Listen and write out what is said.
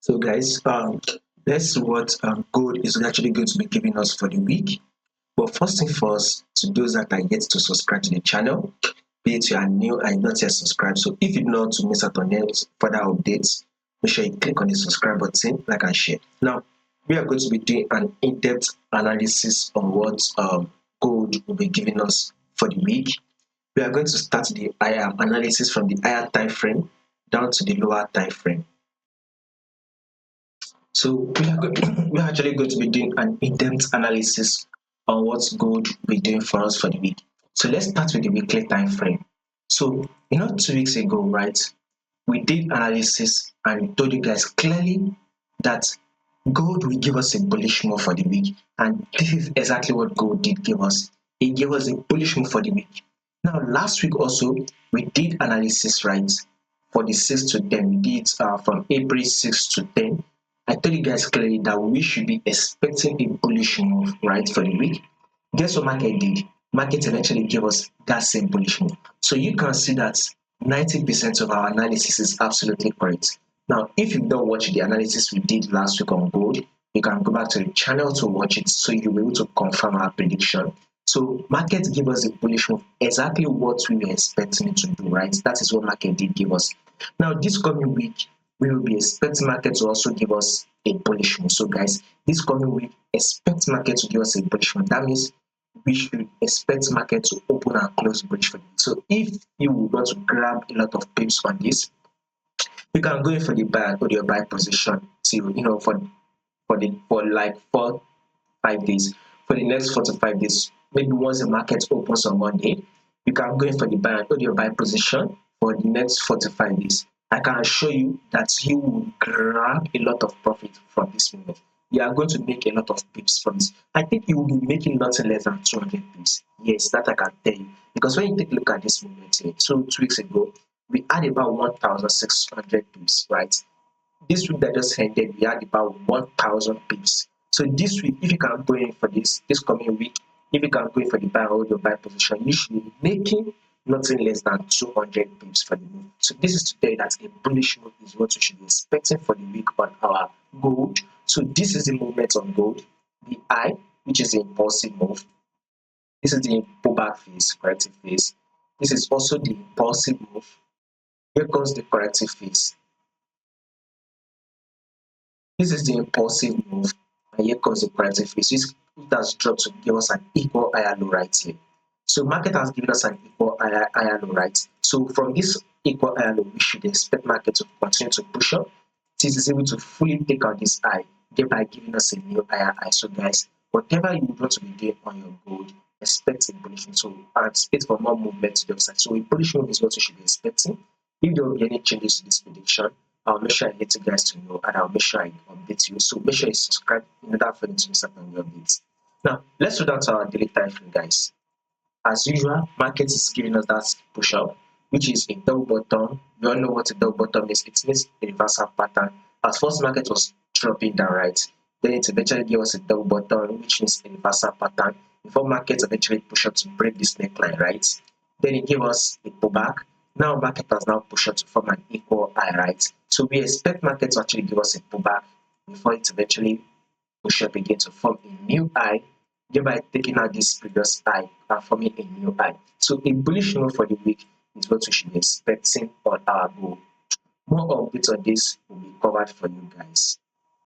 So guys, that's what gold is actually going to be giving us for the week. But first thing first, to those that are yet to subscribe to the channel, be it you are new and not yet subscribed. So if you don't want to miss out on any further updates, make sure you click on the subscribe button, like and share. Now, we are going to be doing an in-depth analysis on what gold will be giving us for the week. We are going to start the higher analysis from the higher time frame down to the lower time frame. So we're actually going to be doing an in-depth analysis on what gold will be doing for us for the week. So let's start with the weekly time frame. So 2 weeks ago, right, we did analysis and told you guys clearly that gold will give us a bullish move for the week, and this is exactly what gold did give us. It gave us a bullish move for the week. Now, last week also we did analysis, right, for the 6 to 10. We did from April 6 to 10. I told you guys clearly that we should be expecting a bullish move, right, for the week. Guess what market did? Market eventually gave us that same bullish move. So you can see that 90% of our analysis is absolutely correct. Now, if you don't watch the analysis we did last week on gold, you can go back to the channel to watch it so you'll be able to confirm our prediction. So market gave us a bullish move, exactly what we were expecting it to do, right? That is what market did give us. Now, this coming week, we will be expecting market to also give us a bullish move. So guys, this coming week, expect market to give us a bullish move. That means we should expect market to open and close bullish for you. So if you want to grab a lot of pips on this, you can go in for the buy or your buy position till for like 4-5 days. For the next 4 to 5 days, maybe once the market opens on Monday, you can go in for the buy and hold your buy position for the next 4 to 5 days. I can assure you that you will grab a lot of profit from this moment. You are going to make a lot of pips from this. I think you will be making nothing less than 200 pips. Yes, that I can tell you. Because when you take a look at this moment here, 2 weeks ago, we had about 1,600 pips, right? This week that just ended, we had about 1,000 pips. So this week, if you can go in for this coming week, if you can go in for the buy or your buy position, you should be making nothing less than 200 pips for the move. So this is to tell you that a bullish move is what you should be expecting for the week on our gold. So this is the movement on gold, the I, which is the impulsive move. This is the pullback phase, corrective phase. This is also the impulsive move. Here comes the corrective phase. This is the impulsive move, and here comes the corrective phase. It has dropped to give us an equal higher low right here. So market has given us an equal higher low right. So from this equal higher low, we should expect market to continue to push up till it is able to fully take out this high, thereby giving us a new higher high. So guys, whatever you want to be doing on your gold, expect a bullish move. So expect for more movement to the upside. So a bullish move is what you should be expecting. If there will be any changes to this prediction, I'll make sure I let you guys to know, and I'll make sure I update you. So make sure you subscribe in order for you to miss out on the updates. Now, let's go down to our daily time frame, guys. As usual, market is giving us that push up, which is a double bottom. You all know what a double bottom is. It means a reversal pattern. As first market was dropping down, right? Then it eventually gave us a double bottom, which means a reversal pattern. Before market eventually push up to break this neckline, right? Then it gave us a pullback. Now market has now pushed up to form an equal high, right? So we expect market to actually give us a pullback before it eventually push up again to form a new high, thereby taking out this previous high and forming a new high. So a bullish move for the week is what we should be expecting on our goal. More updates on this will be covered for you guys.